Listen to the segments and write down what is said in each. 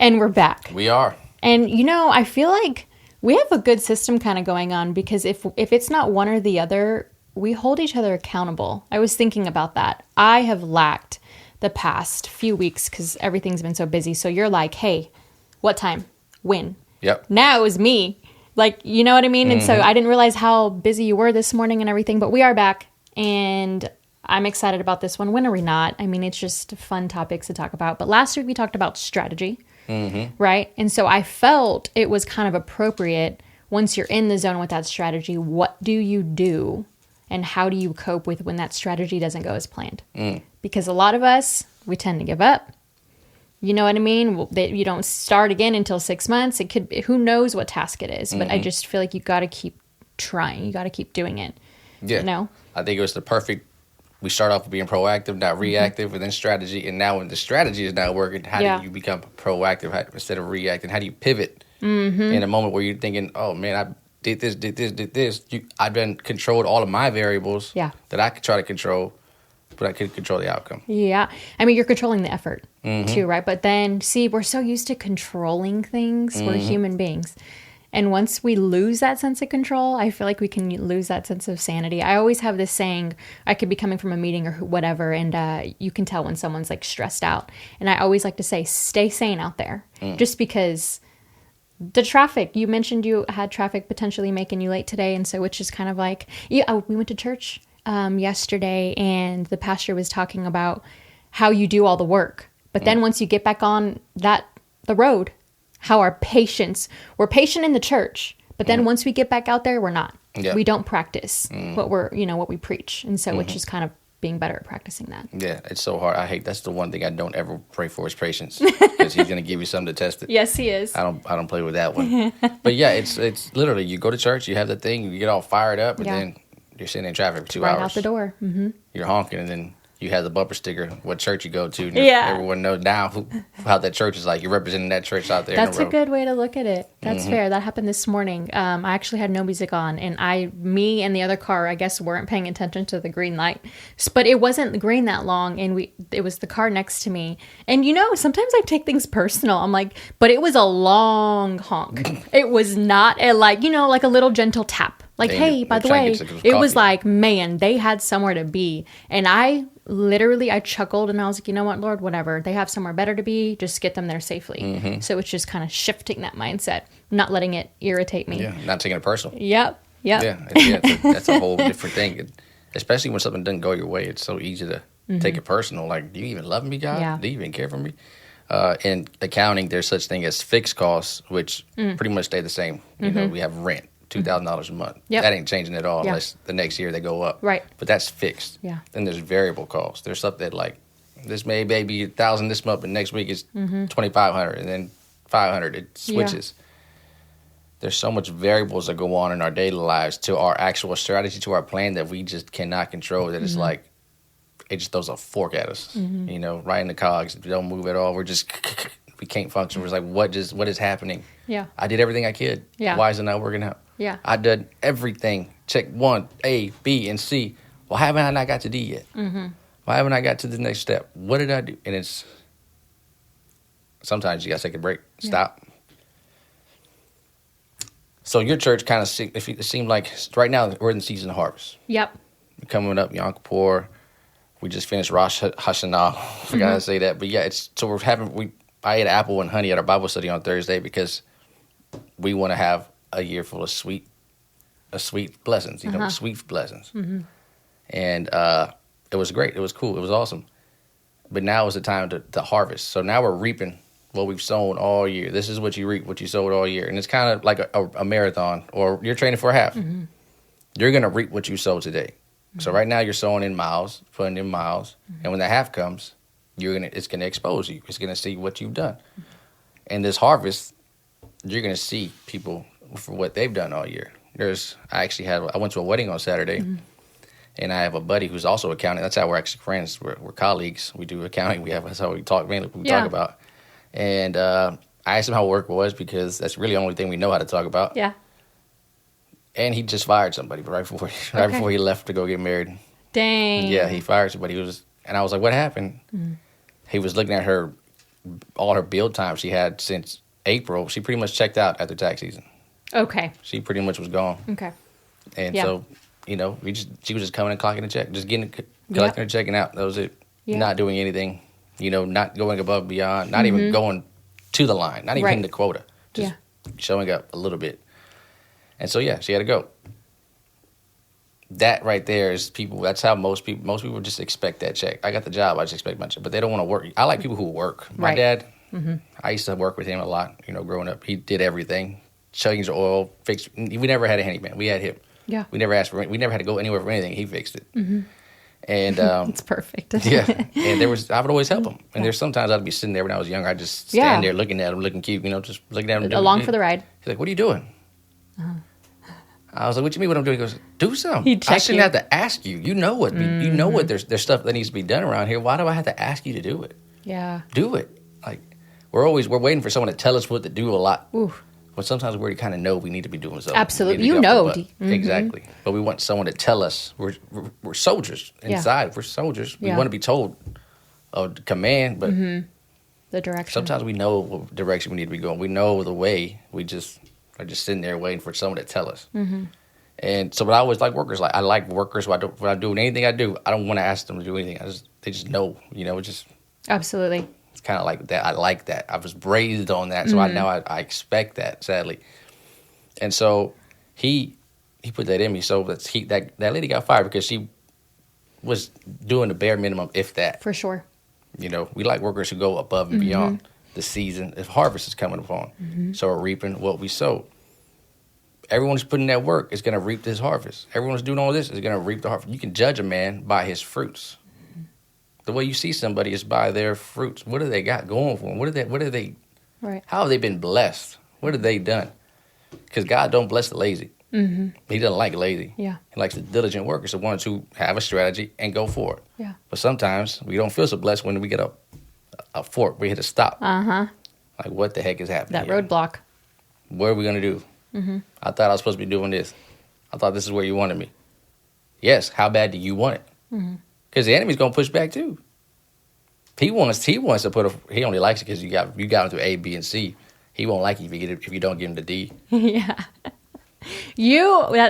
And we're back. We are. And, I feel like we have a good system kind of going on because if it's not one or the other, we hold each other accountable. I was thinking about that. I have lacked the past few weeks because everything's been so busy. So you're like, hey, what time? When? Yep. Now it was me. Like, you know what I mean? And so I didn't realize how busy you were this morning and everything, but we are back. And I'm excited about this one. When are we not? I mean, it's just fun topics to talk about. But last week we talked about strategy, right? And so I felt it was kind of appropriate once you're in the zone with that strategy. What do you do and how do you cope with when that strategy doesn't go as planned? Because a lot of us, we tend to give up. You know what I mean? You don't start again until 6 months. It could be, who knows what task it is. But I just feel like you got to keep trying. You got to keep doing it. Yeah. I think it was the perfect. We start off with being proactive, not reactive, and then strategy. And now when the strategy is not working, how do you become proactive instead of reacting? How do you pivot in a moment where you're thinking, oh, man, I did this. I've been controlled all of my variables that I could try to control, but I couldn't control the outcome. Yeah. I mean, you're controlling the effort too, right? But then, see, we're so used to controlling things. We're human beings. And once we lose that sense of control, I feel like we can lose that sense of sanity. I always have this saying, I could be coming from a meeting or whatever, and you can tell when someone's like stressed out. And I always like to say, stay sane out there. Just because the traffic, you mentioned you had traffic potentially making you late today. And so it's just kind of like, we went to church yesterday, and the pastor was talking about how you do all the work. But then once you get back on the road, how we're patient in the church, but then once we get back out there, we're not. Yep. We don't practice what we preach. And so it's just kind of being better at practicing that. Yeah, it's so hard. That's the one thing I don't ever pray for is patience, because he's going to give you something to test it. Yes, he is. I don't play with that one. But yeah, it's literally, you go to church, you have the thing, you get all fired up, and then you're sitting in traffic for 2 hours. Right out the door. You're honking, and then you have the bumper sticker, what church you go to. And Yeah. everyone knows now how that church is like. You're representing that church out there. That's in the a road. good way to look at it. That's fair. That happened this morning. I actually had no music on, and me and the other car, I guess, weren't paying attention to the green light. But it wasn't green that long, and it was the car next to me. And sometimes I take things personal. I'm like, but it was a long honk. It was not like a little gentle tap. Like, hey, by the way, it was like, man, they had somewhere to be. And I chuckled and I was like, you know what, Lord, whatever. They have somewhere better to be. Just get them there safely. So it's just kind of shifting that mindset, not letting it irritate me. Yeah, not taking it personal. Yep. Yeah, that's a whole different thing. Especially when something doesn't go your way, it's so easy to take it personal. Like, do you even love me, God? Yeah. Do you even care for me? In accounting, there's such thing as fixed costs, which pretty much stay the same. We have rent. $2,000 a month. Yep. That ain't changing at all unless the next year they go up. Right. But that's fixed. Yeah. Then there's variable costs. There's stuff that like this may be $1,000 this month, but next week is $2,500, and then $500. It switches. Yeah. There's so much variables that go on in our daily lives to our actual strategy, to our plan that we just cannot control. That it's like it just throws a fork at us. Right in the cogs. If we don't move at all, we can't function. We're just like, what is happening? Yeah. I did everything I could. Yeah. Why is it not working out? Yeah. I did everything. Check 1, A, B, and C. Why haven't I not got to D yet? Why haven't I got to the next step? What did I do? And it's sometimes you got to take a break. Stop. So your church kind of, it seemed like right now we're in the season of harvest. Yep. We're coming up, Yom Kippur. We just finished Rosh Hashanah. I forgot to say that. But yeah, I ate apple and honey at our Bible study on Thursday because we want to have a year full of sweet blessings, sweet blessings. And it was great. It was cool. It was awesome. But now is the time to harvest. So now we're reaping what we've sown all year. This is what you reap, what you sowed all year. And it's kind of like a marathon, or you're training for a half. You're going to reap what you sow today. So right now you're sowing in miles, putting in miles. And when the half comes, it's going to expose you. It's going to see what you've done. And this harvest, you're going to see people for what they've done all year. I went to a wedding on Saturday, and I have a buddy who's also accounting. That's how we're actually friends. We're colleagues. We do accounting. That's how we talk, mainly talk about. And I asked him how work was because that's really the only thing we know how to talk about. Yeah. And he just fired somebody right before he left to go get married. Dang. Yeah, he fired somebody. And I was like, what happened? He was looking at her all her build time she had since April, she pretty much checked out after tax season. Okay. She pretty much was gone. Okay. And Yeah. so, she was just coming and clocking a check, just collecting her check and out. That was it. Yeah. Not doing anything, not going above and beyond, not even going to the line, not even Right. hitting the quota, just showing up a little bit. And so, yeah, she had to go. That right there is that's how most people just expect that check. I got the job, I just expect my check, but they don't want to work. I like people who work. My Right. dad, I used to work with him a lot, growing up. He did everything, changed oil, fixed. We never had a handyman. We had him. Yeah. We never we never had to go anywhere for anything. He fixed it. And It's perfect. yeah, and I would always help him. And there's sometimes I'd be sitting there when I was younger. I'd just stand there looking at him, looking cute, just looking at him. Along for the ride. He's like, "What are you doing?" I was like, "What you mean? What I'm doing?" He goes, "Do something." He'd I check shouldn't you. have to ask you. You know what? You know what? There's stuff that needs to be done around here. Why do I have to ask you to do it? Yeah. Do it. Like we're waiting for someone to tell us what to do a lot. Ooh. But sometimes we already kind of know we need to be doing something. Absolutely. We need to You get off know. the butt. Exactly. But we want someone to tell us. We're soldiers inside. We're soldiers. We Yeah. want to be told of command, but The direction. sometimes we know what direction we need to be going. We know the way. We just are just sitting there waiting for someone to tell us. And so, but I always like workers. Like I like workers. When I do anything I do, I don't want to ask them to do anything. They just know. It's just Absolutely. it's kind of like that. I like that. I was raised on that, so I expect that. Sadly, and so he put that in me. So that lady got fired because she was doing the bare minimum, if that. For sure. We like workers who go above and beyond the season. If harvest is coming upon, so we're reaping what we sow. Everyone who's putting that work is going to reap this harvest. Everyone who's doing all this is going to reap the harvest. You can judge a man by his fruits. The way you see somebody is by their fruits. What do they got going for them? What are they? Right. How have they been blessed? What have they done? Because God don't bless the lazy. He doesn't like lazy. Yeah. He likes the diligent workers, the ones who have a strategy and go for it. Yeah. But sometimes we don't feel so blessed when we get a fork. We hit a stop. Like, what the heck is happening? That here? roadblock. What are we going to do? I thought I was supposed to be doing this. I thought this is where you wanted me. Yes. How bad do you want it? Because the enemy's going to push back too. He wants to he only likes it because you got him through A, B, and C. He won't like it if you don't give him the D. Yeah.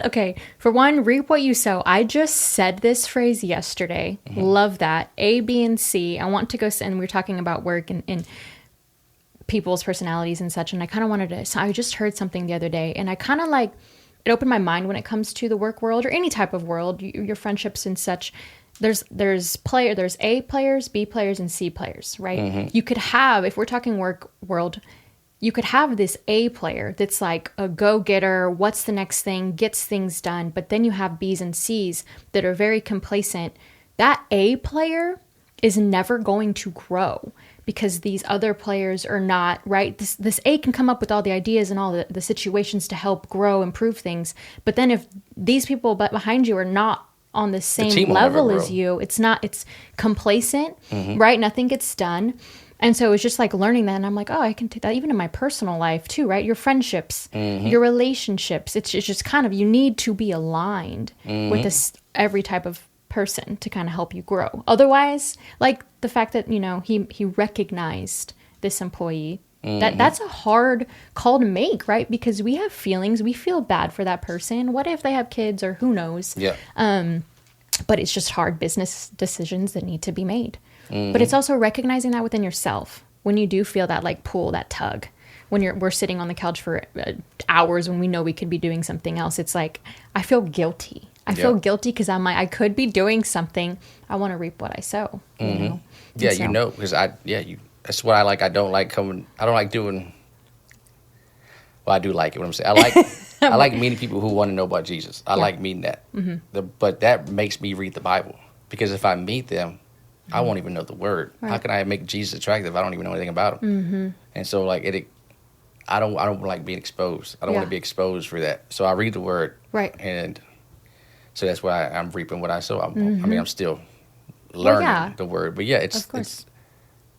Okay. For one, reap what you sow. I just said this phrase yesterday. Love that. A, B, and C. I want to go, and we were talking about work and people's personalities and such. And I kind of wanted to, so I just heard something the other day and I kind of it opened my mind when it comes to the work world or any type of world, your friendships and such. There's A players, B players, and C players, right? You could have, if we're talking work world, you could have this A player that's like a go-getter, what's the next thing, gets things done. But then you have B's and C's that are very complacent. That A player is never going to grow because these other players are not, right? This A can come up with all the ideas and all the situations to help grow, improve things. But then if these people behind you are not on the same level as you, it's complacent, right? Nothing gets done. And so it was just like learning that. And I'm like, oh, I can take that even in my personal life too, right? Your friendships, your relationships. It's just kind of, you need to be aligned with every type of person to kind of help you grow. Otherwise, like the fact that, he recognized this employee, that's a hard call to make, right? Because we have feelings. We feel bad for that person. What if they have kids or who knows? Yeah. But it's just hard business decisions that need to be made. But it's also recognizing that within yourself when you do feel that like pull, that tug, when we're sitting on the couch for hours when we know we could be doing something else. It's like, I feel guilty. I feel guilty because I'm like, I could be doing something. I want to reap what I sow. Yeah, because that's what I like. I don't like doing. Well, I do like it. What I'm saying, I like meeting people who want to know about Jesus. I like meeting that. But that makes me read the Bible because if I meet them, I won't even know the word. Right. How can I make Jesus attractive if I don't even know anything about him? And so, like I don't like being exposed. I don't want to be exposed for that. So I read the word, right? And so that's why I'm reaping what I sow. I'm still learning the word, but it's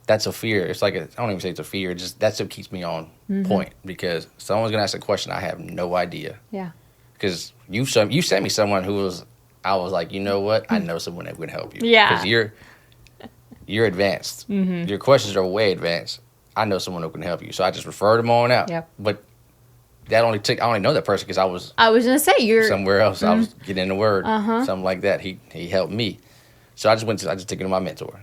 that's a fear. It's like I don't even say it's a fear. That's what keeps me on point because someone's gonna ask a question I have no idea. Yeah. Because you sent me someone I was like, you know what? I know someone that would help you. Yeah. Because you're advanced. Your questions are way advanced. I know someone who can help you. So I just referred them on out. Yep. But I only know that person because I was gonna say you're somewhere else. I was getting in the word, something like that. He helped me. So I just took him to my mentor.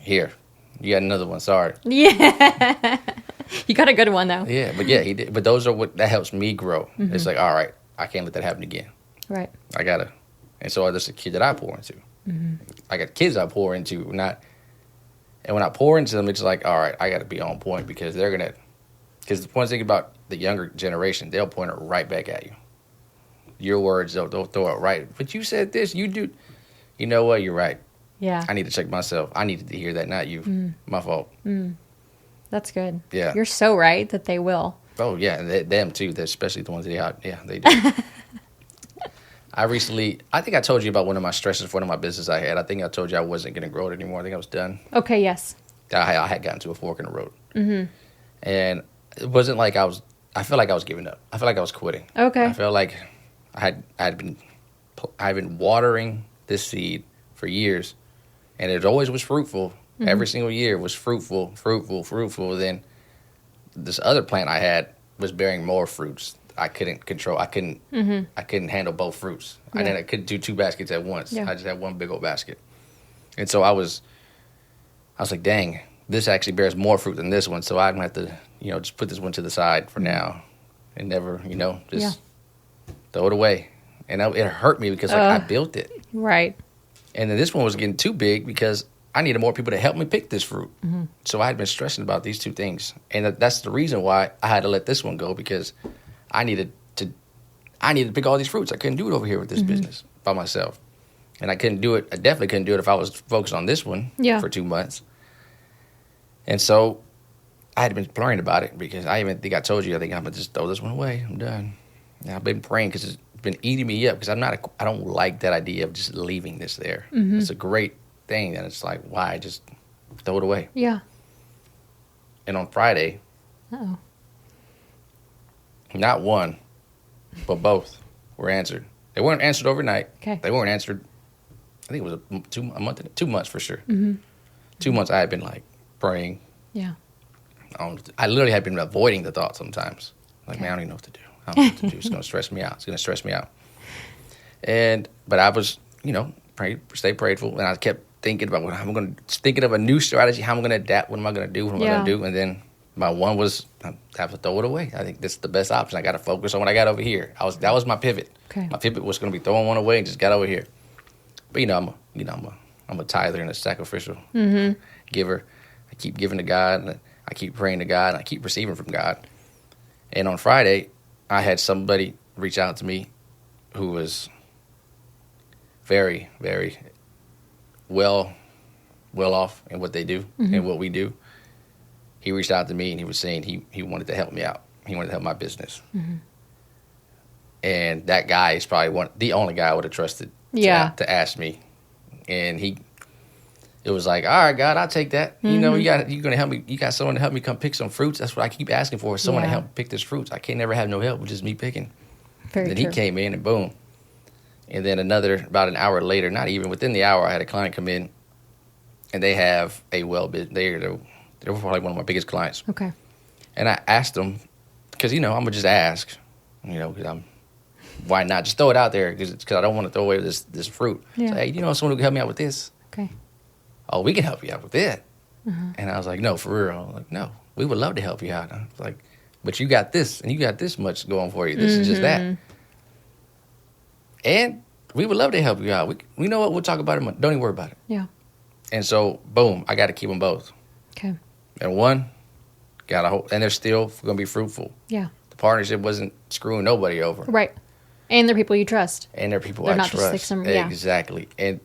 Here, you got another one. Sorry. Yeah. You got a good one though. Yeah, but yeah, he did. But those are that helps me grow. It's like, all right, I can't let that happen again. Right. I gotta. And so there's a kid that I pour into. I got kids I pour into, not. And when I pour into them, it's like, all right, I got to be on point because they're gonna. Because one thing about the younger generation, they'll point it right back at you. Your words, they'll throw it right. But you said this, you do. You know what? You're right. Yeah. I need to check myself. I needed to hear that, not you. My fault. That's good. Yeah. You're so right that they will. Oh yeah, and them too. Especially the ones that they do. I think I told you about one of my stresses for one of my business I had. I think I told you I wasn't going to grow it anymore. I think I was done. Okay, yes. I had gotten to a fork in the road. And it wasn't like I felt like I was giving up. I felt like I was quitting. Okay. I felt like I'd been watering this seed for years, and it always was fruitful. Every single year was fruitful. Then this other plant I had was bearing more fruits. I couldn't control. I couldn't handle both fruits. Yeah. I couldn't do two baskets at once. Yeah. I just had one big old basket, and so I was like, dang, this actually bears more fruit than this one. So I'm gonna have to, just put this one to the side for now, and never, just throw it away. And it hurt me because I built it, Right. and then this one was getting too big because I needed more people to help me pick this fruit. So I had been stressing about these two things, and that's the reason why I had to let this one go because I needed to pick all these fruits. I couldn't do it over here with this business by myself, and I couldn't do it. I definitely couldn't do it if I was focused on this one for 2 months. And so I had been praying about it because I even think I told you I think I'm gonna just throw this one away. I'm done. And I've been praying because it's been eating me up because I don't like that idea of just leaving this there. It's a great thing, and it's like, why just throw it away? Yeah. And on Friday, Uh-oh. not one, but both were answered. They weren't answered overnight. Okay. They weren't answered. I think it was 2 months for sure. 2 months I had been like praying. Yeah. I literally had been avoiding the thought sometimes. Like, man, I don't even know what to do. I don't know what to do. It's going to stress me out. But I was, stay prayerful, and I kept thinking about thinking of a new strategy. How I'm going to adapt. What am I going to do? What am I going to do? And then my one was I have to throw it away. I think this is the best option. I got to focus on what I got over here. That was my pivot. Okay. My pivot was going to be throwing one away and just got over here. But I'm a tither and a sacrificial giver. I keep giving to God, and I keep praying to God, and I keep receiving from God. And on Friday, I had somebody reach out to me who was very, very well off in what they do and what we do. He reached out to me and he was saying he wanted to help me out. He wanted to help my business. And that guy is probably the only guy I would have trusted to ask me. And it was like, all right, God, I'll take that. You're gonna help me. You got someone to help me come pick some fruits. That's what I keep asking for. Someone to help pick this fruits. I can't never have no help with just me picking. Very then true. he came in and boom. And then about an hour later, not even within the hour, I had a client come in, and they have a they're probably one of my biggest clients. Okay. And I asked them because I'm gonna just ask, because why not just throw it out there because I don't want to throw away this fruit. Yeah. So, hey, someone who can help me out with this? Okay. Oh, we can help you out with that. And I was like, no, for real. I was like, no, we would love to help you out. I was like, but you got this, and you got this much going for you. This is just that. And we would love to help you out. We know what, we'll talk about it. Don't even worry about it. Yeah. And so, boom, I got to keep them both. Okay. And one, got a hope, and they're still going to be fruitful. Yeah. The partnership wasn't screwing nobody over. Right. And they're people you trust. And they're people They're I not trust. just like Exactly. And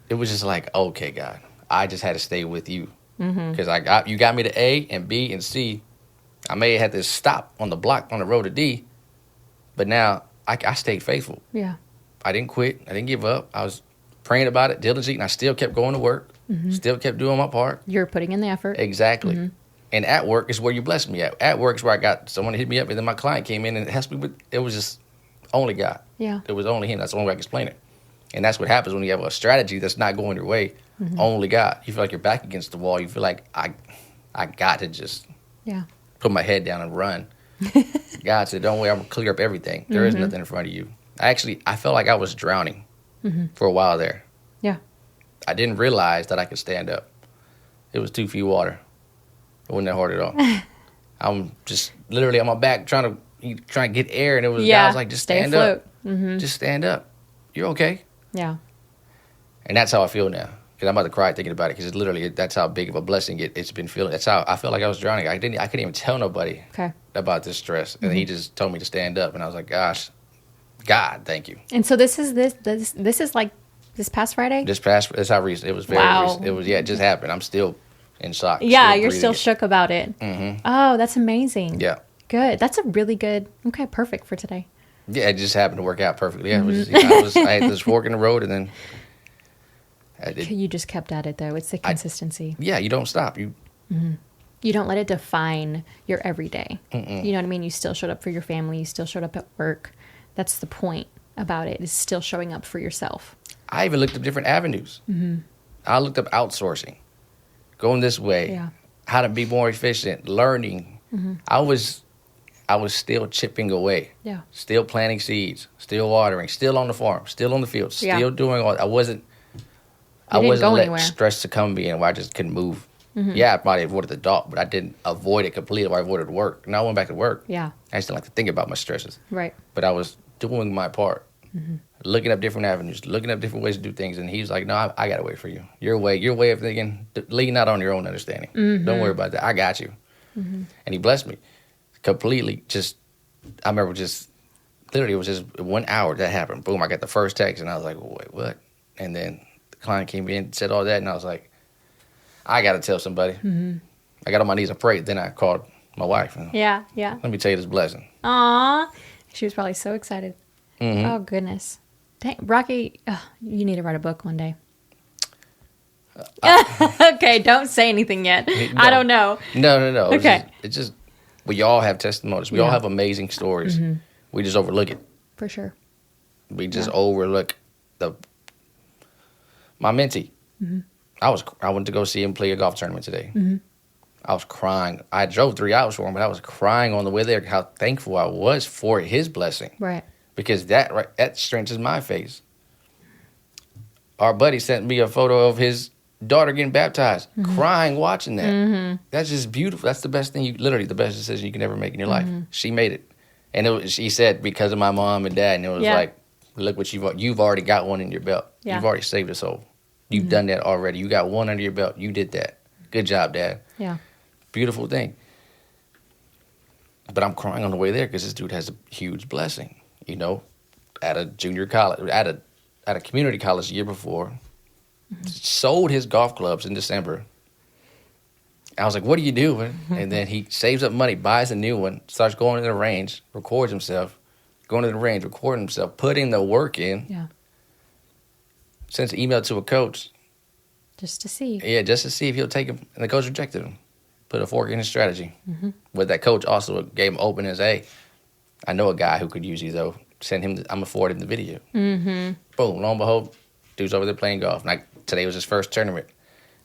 it was just like, okay, God, I just had to stay with you. Because you got me to A and B and C. I may have had to stop on the block on the road to D, but now I stayed faithful. Yeah. I didn't quit. I didn't give up. I was praying about it diligently, and I still kept going to work. Still kept doing my part. You're putting in the effort. Exactly. And at work is where you blessed me at. At work is where I got someone to hit me up, and then my client came in and helped me with. It was just only God. Yeah. It was only him. That's the only way I can explain it. And that's what happens when you have a strategy that's not going your way. only God. You feel like you're back against the wall. You feel like I got to just Yeah. put my head down and run. God said, don't worry, I'm going to clear up everything. There is nothing in front of you. I felt like I was drowning for a while there. Yeah. I didn't realize that I could stand up. It was 2 feet water. It wasn't that hard at all. I'm just literally on my back trying to get air, and it was God was like, just stand up. Just stand up. You're okay. Yeah. And that's how I feel now. Because I'm about to cry thinking about it. Because it's literally, that's how big of a blessing it's been feeling. That's how I felt like I was drowning. I couldn't even tell nobody about this stress. And he just told me to stand up. And I was like, gosh, God, thank you. And so this is like this past Friday? That's how recent. It was very recent. It just happened. I'm still in shock. Yeah, you're still shook about it. Oh, that's amazing. Yeah. Good. That's a really good, perfect for today. Yeah, it just happened to work out perfectly. Yeah, I had this fork in the road, and then you just kept at it, though. It's the consistency. You don't stop. You don't let it define your everyday. You know what I mean? You still showed up for your family. You still showed up at work. That's the point about it, is still showing up for yourself. I even looked up different avenues. I looked up outsourcing, going this way, how to be more efficient, learning. I was still chipping away, still planting seeds, still watering, still on the farm, still on the field, still doing all. I wasn't letting stress succumb me, and where I just couldn't move. Yeah, I might have avoided the dog, but I didn't avoid it completely. I avoided work. And I went back to work. Yeah, I just didn't like to think about my stresses. Right. But I was doing my part, looking up different avenues, looking up different ways to do things. And he's like, "No, I got to wait for you. Your way of thinking, lean not on your own understanding. Don't worry about that. I got you." And he blessed me completely. I remember literally it was just 1 hour that happened. Boom, I got the first text, and I was like, "Wait, what?" And then the client came in, said all that, and I was like, I got to tell somebody. I got on my knees and prayed. Then I called my wife. And, yeah. Let me tell you this blessing. Aw. She was probably so excited. Oh, goodness. Dang, Rocky, you need to write a book one day. Okay, don't say anything yet. No. I don't know. No. Okay. It's just we all have testimonies. We all have amazing stories. We just overlook it. For sure. We just overlook my mentee. I went to go see him play a golf tournament today. I was crying. I drove 3 hours for him, but I was crying on the way there how thankful I was for his blessing. Right. Because that strengthens my faith. Our buddy sent me a photo of his daughter getting baptized, crying watching that. That's just beautiful. That's the best thing, literally the best decision you can ever make in your life. She made it. And she said, because of my mom and dad, and it was like, look what you've already got one in your belt. Yeah. You've already saved a soul. You've done that already. You got one under your belt. You did that. Good job, Dad. Yeah. Beautiful thing. But I'm crying on the way there because this dude has a huge blessing. At a junior college, at a community college the year before, sold his golf clubs in December. I was like, what are you doing? And then he saves up money, buys a new one, starts going to the range, records himself, recording himself, putting the work in. Yeah. Sends an email to a coach. Just to see. Yeah, just to see if he'll take him. And the coach rejected him. Put a fork in his strategy. But that coach also gave him open and said, hey, I know a guy who could use you, though. I'm going to forward him the video. Boom, lo and behold, dude's over there playing golf. Today was his first tournament.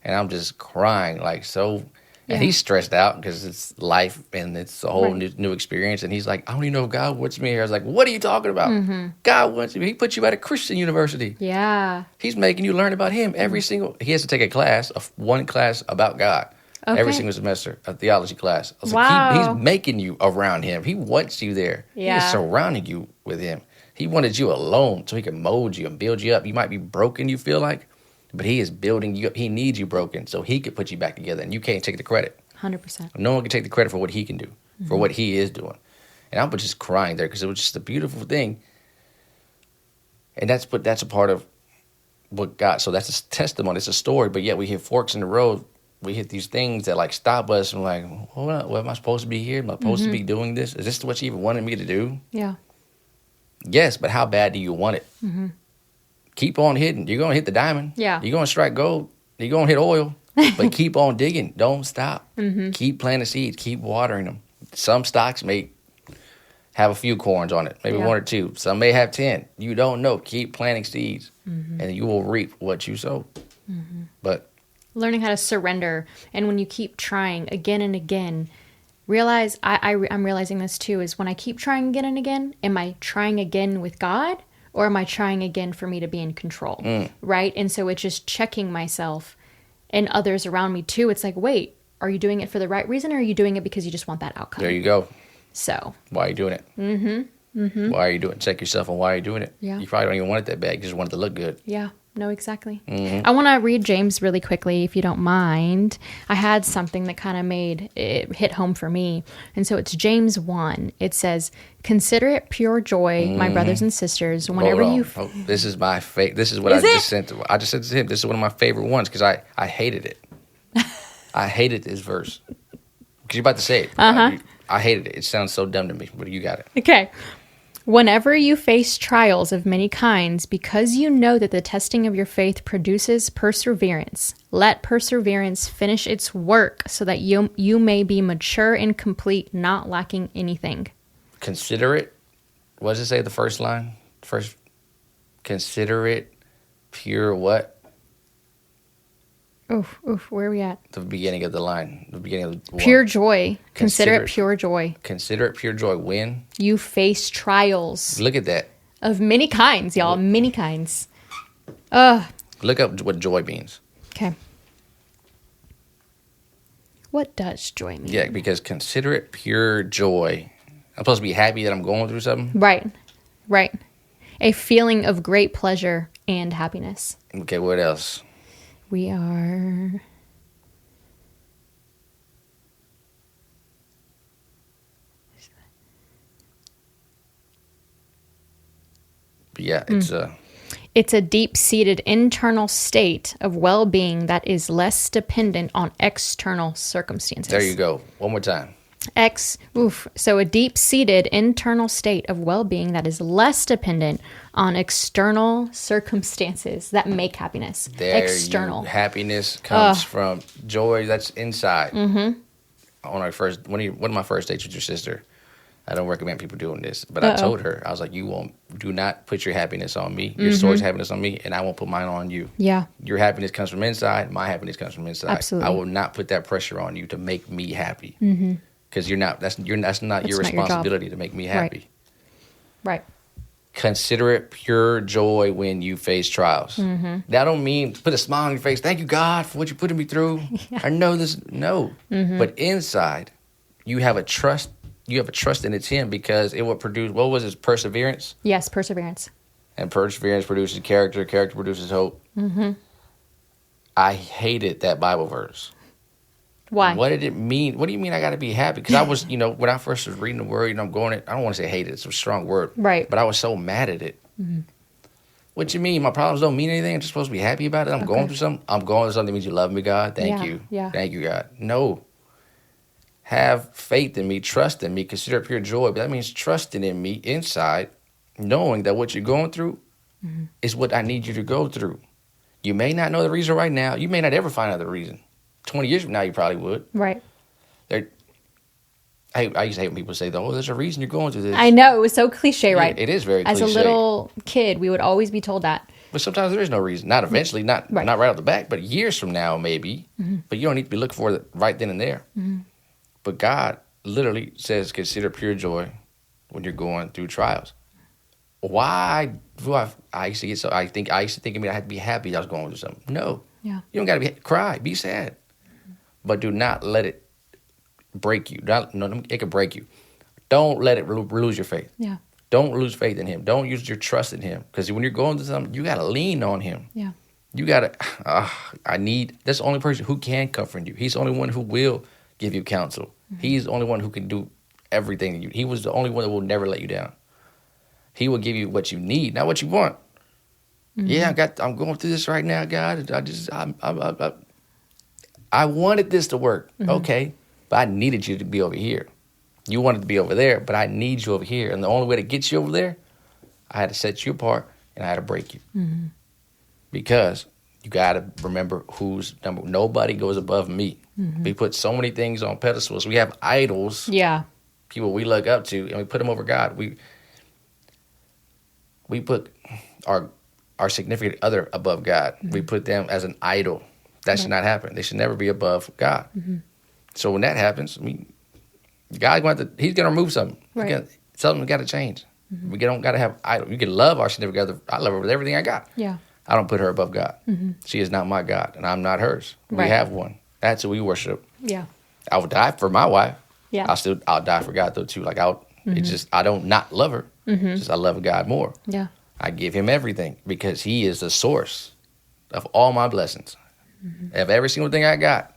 And I'm just crying And he's stressed out because it's life and it's a whole new experience. And he's like, I don't even know if God wants me here. I was like, what are you talking about? God wants you. He put you at a Christian university. Yeah. He's making you learn about him every single... He has to take one class about God. Every single semester, a theology class. I was like, he's making you around him. He wants you there. Yeah. He's surrounding you with him. He wanted you alone so he can mold you and build you up. You might be broken, you feel like, but he is building you up. He needs you broken so he could put you back together, and you can't take the credit. 100%. No one can take the credit for what he can do, for what he is doing. And I was just crying there because it was just a beautiful thing. And that's a part of what God, so that's a testimony, it's a story, but yet we hit forks in the road. We hit these things that stop us and what am I supposed to be here? Am I supposed to be doing this? Is this what you even wanted me to do? Yeah. Yes, but how bad do you want it? Keep on hitting. You're going to hit the diamond. Yeah. You're going to strike gold. You're going to hit oil. But keep on digging. Don't stop. Keep planting seeds. Keep watering them. Some stocks may have a few corns on it, maybe 1 or 2. Some may have 10. You don't know. Keep planting seeds, and you will reap what you sow. But Learning how to surrender. And when you keep trying again and again, realize, I'm realizing this too, is when I keep trying again and again, am I trying again with God? Or am I trying again for me to be in control? Right? And so it's just checking myself and others around me too. It's like, wait, are you doing it for the right reason, or are you doing it because you just want that outcome? there you go. So, Why are you doing it? Why are you doing it? Check yourself on why are you doing it. Yeah. You probably don't even want it that bad. You just want it to look good. yeah, no, exactly. I want to read James really quickly, if you don't mind. I had something that kind of made it hit home for me. And so it's James 1. It says, "Consider it pure joy, my brothers and sisters, whenever Hold on. you..." Oh, this is my This is what Is I it? just sent. I just sent to him. This is one of my favorite ones because I hated it. I hated this verse. Because you're about to say it. I hated it. It sounds so dumb to me, but you got it. Okay. "Whenever you face trials of many kinds, because you know that the testing of your faith produces perseverance, let perseverance finish its work so that you may be mature and complete, not lacking anything." Consider it. What does it say? The first line. First. Consider it pure. What? Oof, where are we at? The beginning of the line. The beginning of the Pure one. joy. Consider Consider it pure joy. Consider it pure joy. When? You face trials Look at that. of many kinds, y'all. Many kinds. Look up what joy means. Okay. What does joy mean? Yeah, because consider it pure joy. I'm supposed to be happy that I'm going through something. Right. A feeling of great pleasure and happiness. Okay, what else? We are... But yeah, it's It's a deep-seated internal state of well-being that is less dependent on external circumstances. there you go. One more time. So a deep-seated internal state of well-being that is less dependent on external circumstances that make happiness. External. Happiness comes from joy that's inside. On our first, one of my first dates with your sister, I don't recommend people doing this, but I told her, I was like, do not put your happiness on me, your story's happiness on me, and I won't put mine on you. Yeah. Your happiness comes from inside. My happiness comes from inside. Absolutely. I will not put that pressure on you to make me happy. Because that's not your not your job. responsibility to make me happy. Right. Consider it pure joy when you face trials. That don't mean put a smile on your face. Thank you, God, for what you're putting me through. I know this. No. But inside, you have a trust. You have a trust in it's Him because it will produce, what was it, perseverance? Yes, perseverance. And perseverance produces character. Character produces hope. I hated that Bible verse. Why? What did it mean? What do you mean I got to be happy? Because I was, when I first was reading the word, I'm going, I don't want to say hate it. It's a strong word. Right. But I was so mad at it. What you mean? My problems don't mean anything? I'm just supposed to be happy about it? I'm going through something? I'm going through something that means you love me, God. Thank you. Yeah. Thank you, God. No. Have faith in me. Trust in me. Consider it pure joy. But that means trusting in me inside, knowing that what you're going through is what I need you to go through. You may not know the reason right now. You may not ever find out the reason. 20 years from now, you probably would. Right. I used to hate when people say, "Oh, there's a reason you're going through this." I know. It was so cliche, right? It is very As cliche. a little kid, we would always be told that. But sometimes there is no reason. Not eventually, not right off the bat, but years from now, maybe. But you don't need to be looking for it right then and there. But God literally says, consider pure joy when you're going through trials. Why do I used to get so, I used to think I had to be happy that I was going through something. No. Yeah. You don't got to cry, be sad. But do not let it break you. It could break you. Don't let it lose your faith. Yeah. Don't lose faith in Him. Don't use your trust in Him. Because when you're going through something, you got to lean on Him. Yeah. You got to, that's the only person who can comfort you. He's the only one who will give you counsel. He's the only one who can do everything. He was the only one that will never let you down. He will give you what you need, not what you want. Yeah, I'm going through this right now, God. I wanted this to work. Okay, but I needed you to be over here. You wanted to be over there, but I need you over here. And the only way to get you over there, I had to set you apart and I had to break you. Because you got to remember who's number. Nobody goes above me. We put so many things on pedestals. We have idols. Yeah. People we look up to, and we put them over God. We put our our significant other above God. We put them as an idol. That should not happen. They should never be above God. So when that happens, God he's going to remove something. Right. Something's got to change. We don't got to have idol. You can love our significant other. I love her with everything I got. Yeah. I don't put her above God. She is not my God, and I'm not hers. Right. We have one. That's who we worship. Yeah. I would die for my wife. Yeah. I'll die for God though too. Like it's just I don't not love her. Just I love God more. Yeah. I give him everything because he is the source of all my blessings. Of every single thing I got,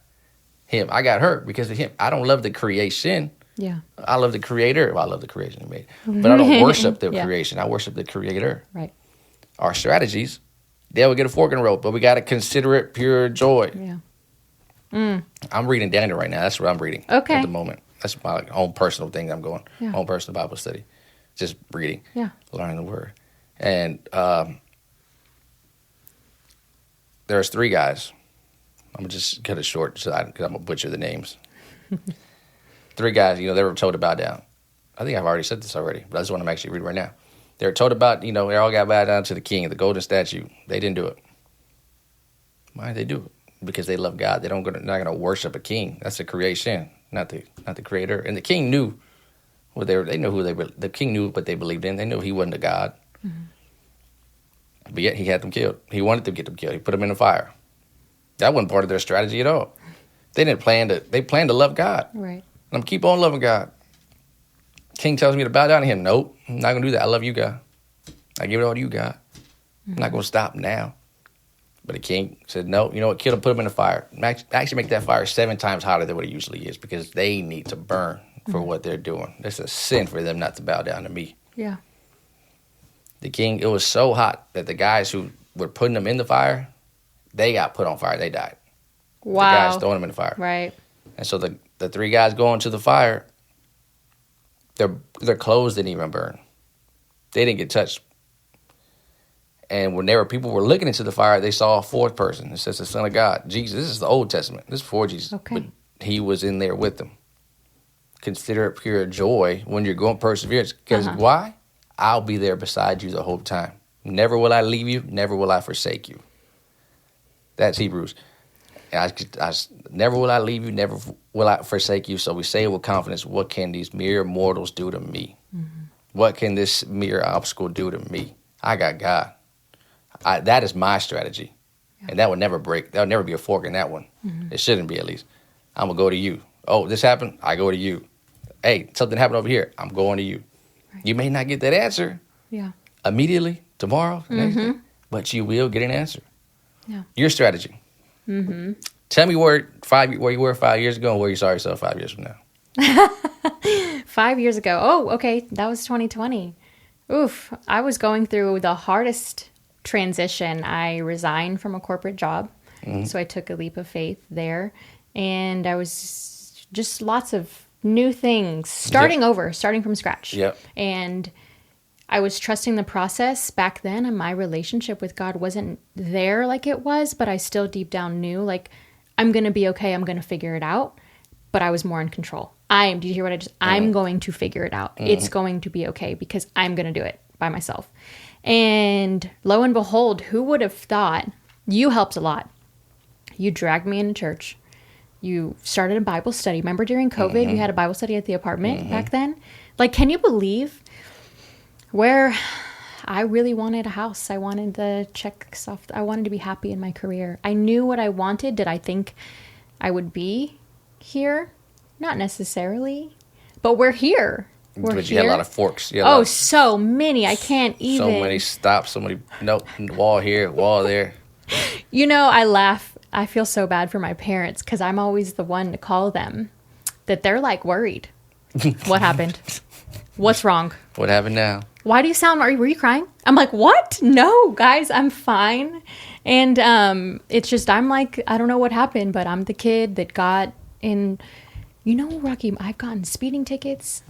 him. I got her because of him. I don't love the creation. Yeah. I love the creator. Well, I love the creation he made. But I don't worship the Yeah. creation. I worship the creator. Right. Our strategies, they will get a fork in the road, but we got to consider it pure joy. Yeah. I'm reading Daniel right now. That's what I'm reading Okay. at the moment. That's my own personal thing I'm going. Yeah. Own personal Bible study. Just reading. Yeah. Learning the word. And there's 3 guys. I'm going to just cut it short because I'm going to butcher the names. 3 guys, they were told to bow down. I think I've already said this already, but that's what I'm actually reading right now. They were told about, they all got bowed down to the king, the golden statue. They didn't do it. Why did they do it? Because they love God. They're not going to worship a king. That's the creation, not the creator. And the king knew what the king knew what they believed in. They knew he wasn't a god. But yet he had them killed. He wanted to get them killed. He put them in the fire. That wasn't part of their strategy at all. They didn't plan to. They planned to love God. Right. And I'm keep on loving God. King tells me to bow down to him. Nope, I'm not gonna do that. I love you, God. I give it all to you, God. I'm not gonna stop now. But the king said, no, you know what? Kill him, put him in the fire. Actually make that fire 7 times hotter than what it usually is because they need to burn for what they're doing. It's a sin for them not to bow down to me. Yeah. The king, it was so hot that the guys who were putting them in the fire, they got put on fire. They died. Wow. The guys throwing them in the fire. Right. And so the 3 guys going to the fire, their clothes didn't even burn. They didn't get touched. And when people were looking into the fire, they saw a 4th person. It says the Son of God, Jesus. This is the Old Testament. This is before Jesus. Okay. But he was in there with them. Consider it pure joy when you're going perseverance. Because why? I'll be there beside you the whole time. Never will I leave you. Never will I forsake you. That's Hebrews. And I never will I leave you. Never will I forsake you. So we say with confidence, what can these mere mortals do to me? What can this mere obstacle do to me? I got God. That is my strategy. Yeah. And that would never break. There would never be a fork in that one. It shouldn't be, at least. I'm going to go to you. Oh, this happened? I go to you. Hey, something happened over here. I'm going to you. Right. You may not get that answer immediately, tomorrow, but you will get an answer. Yeah. Your strategy. Tell me where you were 5 years ago and where you saw yourself 5 years from now. 5 years ago. Oh, okay. That was 2020. Oof. I was going through the hardest transition. I resigned from a corporate job. So I took a leap of faith there. And I was just lots of new things, starting from scratch. Yep. And I was trusting the process back then, and my relationship with God wasn't there like it was, but I still deep down knew, like, I'm going to be okay. I'm going to figure it out. But I was more in control. Do you hear what I'm going to figure it out. It's going to be okay because I'm going to do it by myself. And lo and behold, who would have thought? You helped a lot. You dragged me into church. You started a Bible study. Remember during COVID, you had a Bible study at the apartment back then? Like, can you believe where I really wanted a house? I wanted the checks off. I wanted to be happy in my career. I knew what I wanted. Did I think I would be here? Not necessarily. But we're here. But you had a lot of forks. So many. I can't even. So many stops. So many. Nope. Wall here. Wall there. I laugh. I feel so bad for my parents because I'm always the one to call them that they're like worried. What happened? What's wrong? What happened now? Why do you sound, were you crying? I'm like, what? No, guys, I'm fine. And it's just, I'm like, I don't know what happened, but I'm the kid that got in, Rocky, I've gotten speeding tickets.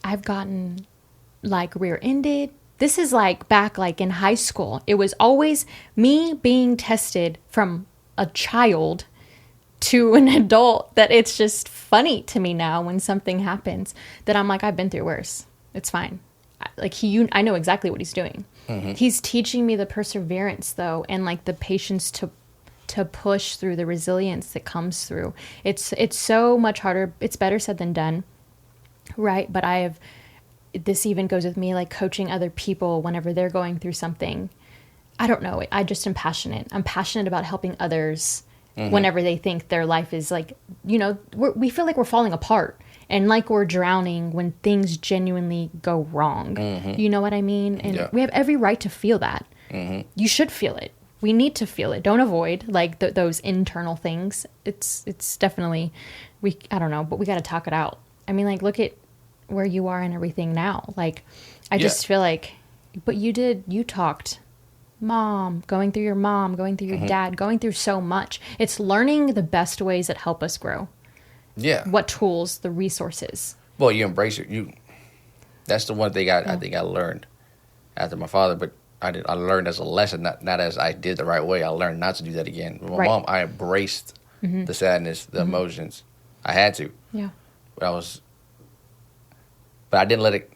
I've gotten like rear-ended. This is like back like in high school. It was always me being tested from a child to an adult, that it's just funny to me now when something happens that I'm like, I've been through worse. It's fine. I know exactly what he's doing. He's teaching me the perseverance though, and like the patience to push through, the resilience that comes through. It's so much harder. It's better said than done, right? But this even goes with me, like coaching other people whenever they're going through something. I don't know. I just am passionate. I'm passionate about helping others whenever they think their life is like, we feel like we're falling apart and like we're drowning when things genuinely go wrong. You know what I mean? And we have every right to feel that. You should feel it. We need to feel it. Don't avoid like those internal things. It's definitely, I don't know, but we got to talk it out. I mean, like, look at where you are and everything now. Like, I just feel like, but you talked going through your dad, going through so much. It's learning the best ways that help us grow. Yeah. What tools, the resources. Well, you embrace it. That's the one thing I think I learned after my father, but I learned as a lesson, not as I did the right way. I learned not to do that again. With my mom, I embraced the sadness, the emotions. I had to. Yeah. But I didn't let it.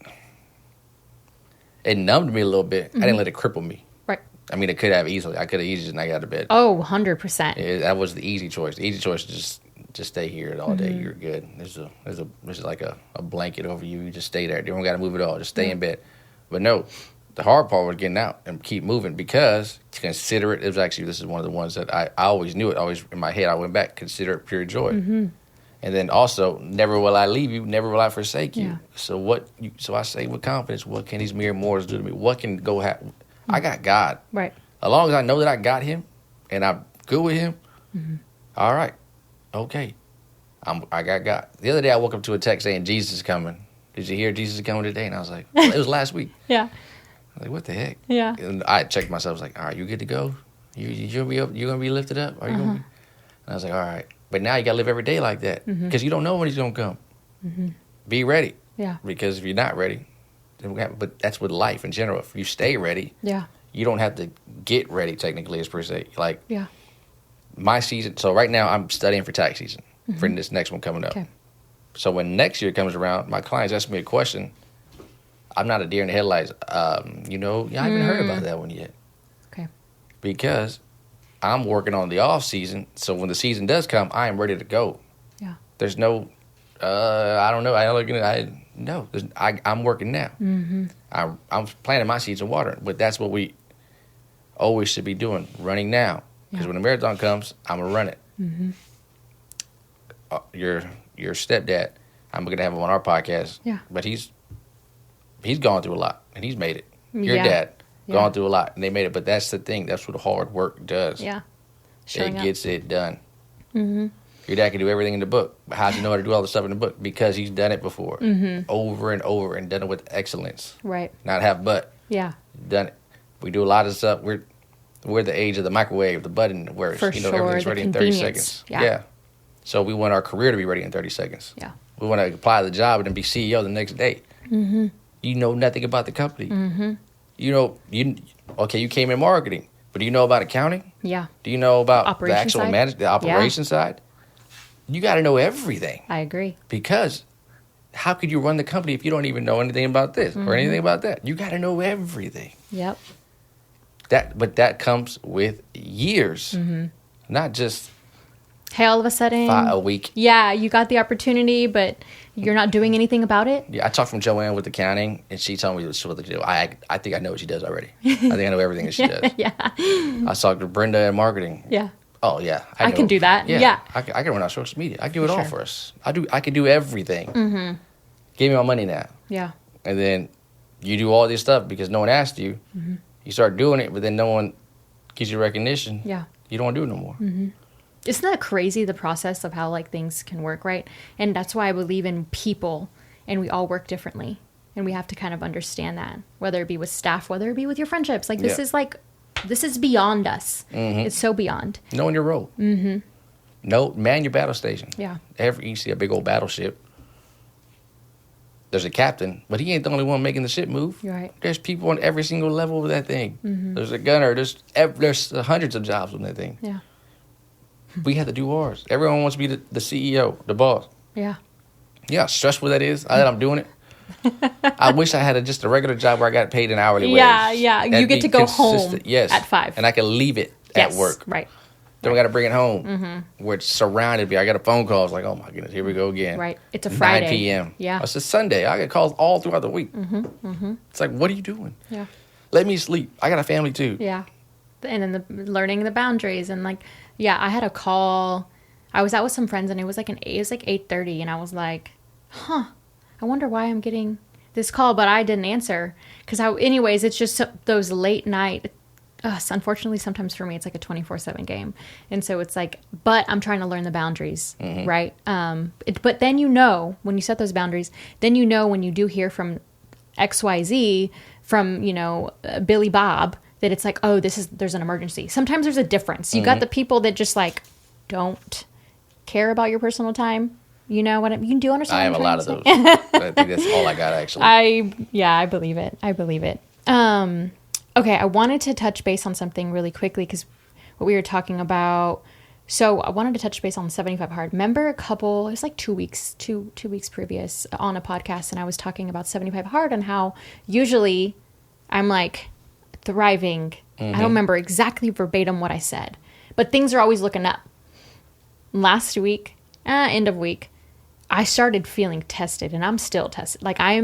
It numbed me a little bit. I didn't let it cripple me. Right. I mean, it could have easily. I could have easily just got out of bed. Oh, 100%. That was the easy choice. The easy choice is just stay here all day. You're good. There's like a blanket over you. You just stay there. You don't got to move at all. Just stay in bed. But no, the hard part was getting out and keep moving, because to consider it, this is one of the ones that I always knew it. Always in my head, I went back, consider it pure joy. And then also, never will I leave you, never will I forsake you. So so I say with confidence, what can these mere mortals do to me? What can go happen? I got God. Right. As long as I know that I got him and I'm good with him, all right, okay. I got God. The other day I woke up to a text saying Jesus is coming. Did you hear Jesus is coming today? And I was like, it was last week. Yeah. I was like, what the heck? Yeah. And I checked myself. I was like, all right, you good to go? You're going to be lifted up? Are you gonna be? And I was like, all right. But now you got to live every day like that, because you don't know when he's going to come. Be ready. Yeah. Because if you're not ready, then but that's with life in general. If you stay ready, you don't have to get ready technically, as per se. Like, my season. So right now I'm studying for tax season for this next one coming up. Okay. So when next year comes around, my clients ask me a question. I'm not a deer in the headlights. I haven't heard about that one yet. Okay. Because I'm working on the off season, so when the season does come, I am ready to go. Yeah. There's no, I don't know. I'm working now. I'm planting my seeds and watering, but that's what we always should be doing, running now. Because when the marathon comes, I'm gonna run it. Your stepdad, I'm gonna have him on our podcast. Yeah. But he's gone through a lot and he's made it. Your dad gone through a lot and they made it. But that's the thing. That's what hard work does. Yeah. It gets it done. Your dad can do everything in the book. But how does he know how to do all the stuff in the book? Because he's done it before. Over and over, and done it with excellence. Right. Not half but. Yeah. Done it. We do a lot of stuff. We're the age of the microwave, the button where everything's ready in 30 seconds. Yeah. So we want our career to be ready in 30 seconds. Yeah. We want to apply the job and then be CEO the next day. You know nothing about the company. You came in marketing, but do you know about accounting? Yeah. Do you know about Operation the actual side? the operation side? You got to know everything. I agree. Because how could you run the company if you don't even know anything about this or anything about that? You got to know everything. Yep. But that comes with years, not just Hey, all of a sudden, a week. Yeah, you got the opportunity, but you're not doing anything about it. Yeah, I talked from Joanne with accounting, and she told me what to do. I think I know what she does already. I think I know everything that she does. Yeah. I talked to Brenda in marketing. Yeah. Oh yeah, I can do that. Yeah. I can run our social media. I can do it all for us. I can do everything. Give me my money now. Yeah. And then you do all this stuff because no one asked you. You start doing it, but then no one gives you recognition. Yeah. You don't want to do it no more. Isn't that crazy, the process of how like things can work, right? And that's why I believe in people, and we all work differently, and we have to kind of understand that, whether it be with staff, whether it be with your friendships. Like this is beyond us. It's so beyond. Knowing your role. No, man your battle station. Yeah. You see a big old battleship. There's a captain, but he ain't the only one making the ship move. You're right. There's people on every single level of that thing. There's a gunner. There's hundreds of jobs on that thing. Yeah. We have to do ours. Everyone wants to be the CEO, the boss. Yeah. Yeah, stressful that is. That I'm doing it. I wish I had just a regular job where I got paid an hourly wage. Yeah. That'd You get be to go home consistent. Yes. at 5. And I can leave it Yes, at work. Right. Then we got to bring it home. Where it's surrounded me. I got a phone call. It's like, oh my goodness, here we go again. Right. It's a Friday. 9 p.m. Yeah. It's a Sunday. I get calls all throughout the week. It's like, what are you doing? Yeah. Let me sleep. I got a family too. Yeah. And then learning the boundaries and like, yeah, I had a call. I was out with some friends and it was like 8:30 and I was like, I wonder why I'm getting this call, but I didn't answer because anyways, it's just those late night. Unfortunately, sometimes for me, it's like a 24/7 game. And so it's like, but I'm trying to learn the boundaries, right? But then when you set those boundaries, then when you do hear from XYZ, from, Billy Bob, that it's like, oh, there's an emergency. Sometimes there's a difference. You got the people that just like don't care about your personal time. You know what you do understand? I have a lot of those. I think that's all I got actually. I believe it. Okay, I wanted to touch base on something really quickly because what we were talking about. So I wanted to touch base on 75 Hard. Remember it was like 2 weeks, two weeks previous on a podcast, and I was talking about 75 Hard and how usually I'm like thriving. I don't remember exactly verbatim what I said, but things are always looking up. Last week, end of week, I started feeling tested, and I'm still tested. Like I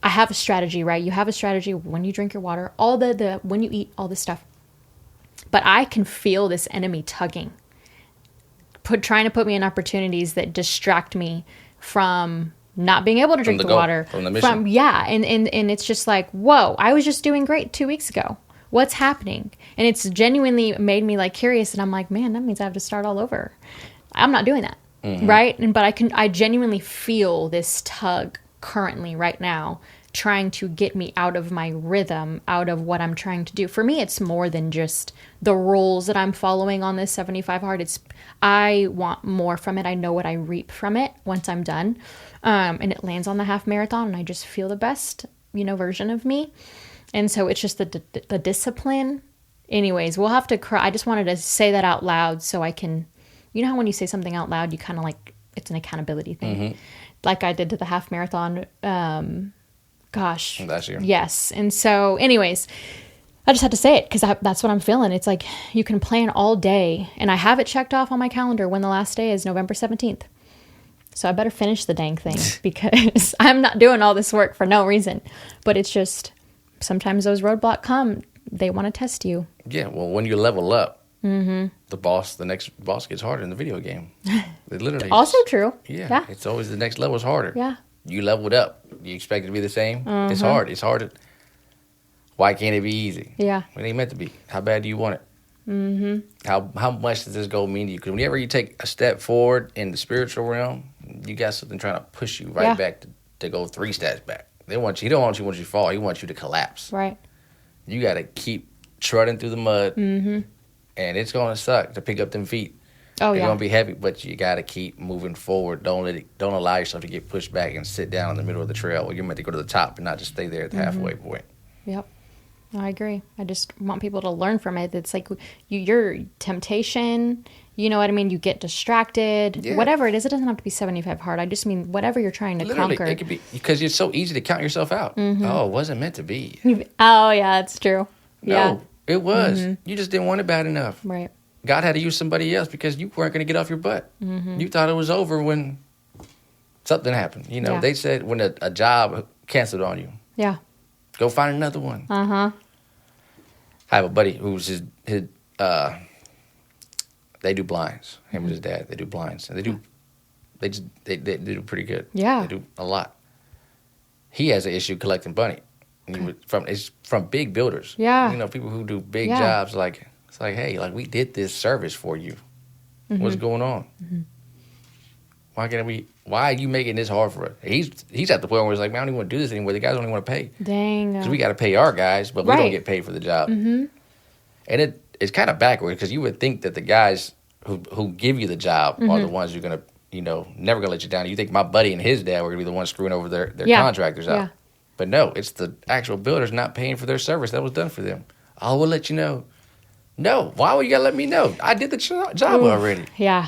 have a strategy, right? You have a strategy when you drink your water, all the when you eat, all this stuff. But I can feel this enemy tugging, trying to put me in opportunities that distract me from not being able to drink the water. From the mission. And it's just like, whoa, I was just doing great 2 weeks ago. What's happening? And it's genuinely made me like curious, and I'm like, man, that means I have to start all over. I'm not doing that, right? But I genuinely feel this tug currently right now trying to get me out of my rhythm, out of what I'm trying to do. For me, it's more than just the rules that I'm following on this 75 Hard. I want more from it. I know what I reap from it once I'm done. And it lands on the half marathon and I just feel the best, version of me. And so it's just the discipline. Anyways, we'll have to I just wanted to say that out loud so I can, how when you say something out loud, you kind of like, it's an accountability thing. Like I did to the half marathon, last year. Yes. And so anyways, I just had to say it because that's what I'm feeling. It's like you can plan all day and I have it checked off on my calendar when the last day is November 17th. So I better finish the dang thing because I'm not doing all this work for no reason. But it's just sometimes those roadblocks come. They want to test you. Yeah. Well, when you level up, the next boss gets harder in the video game. It literally. Also true. Yeah. It's always the next level is harder. Yeah. You leveled up. You expect it to be the same? It's hard. It's hard. Why can't it be easy? Yeah. It ain't meant to be. How bad do you want it? How much does this goal mean to you? Because whenever you take a step forward in the spiritual realm, you got something trying to push you right back to go 3 steps back. He don't want you to fall. He wants you to collapse. Right. You got to keep trudging through the mud, and it's going to suck to pick up them feet. Oh, It's going to be heavy, but you got to keep moving forward. Don't allow yourself to get pushed back and sit down in the middle of the trail where you're meant to go to the top and not just stay there at the halfway point. Yep. I agree. I just want people to learn from it. It's like your temptation, you know what I mean? You get distracted, whatever it is. It doesn't have to be 75 Hard. I just mean whatever you're trying to conquer. It could be because it's so easy to count yourself out. Oh, it wasn't meant to be. Oh, yeah, that's true. No, it was. You just didn't want it bad enough. Right. God had to use somebody else because you weren't going to get off your butt. You thought it was over when something happened. They said when a job canceled on you. Yeah. Go find another one. I have a buddy who's his they do blinds. Him and his dad, they do blinds. And they do pretty good. Yeah. They do a lot. He has an issue collecting money. It's from big builders. Yeah. People who do big jobs like it's like, hey, like we did this service for you. What's going on? Why are you making this hard for us? He's at the point where he's like, man, I don't even want to do this anymore. The guys don't even want to pay. Dang. Because we got to pay our guys, but we don't get paid for the job. And it's kind of backwards because you would think that the guys who give you the job are the ones who are going to, never going to let you down. You think my buddy and his dad were going to be the ones screwing over their contractors out. But no, it's the actual builders not paying for their service that was done for them. I will let you know. No, why would you got to let me know? I did the job already. Yeah,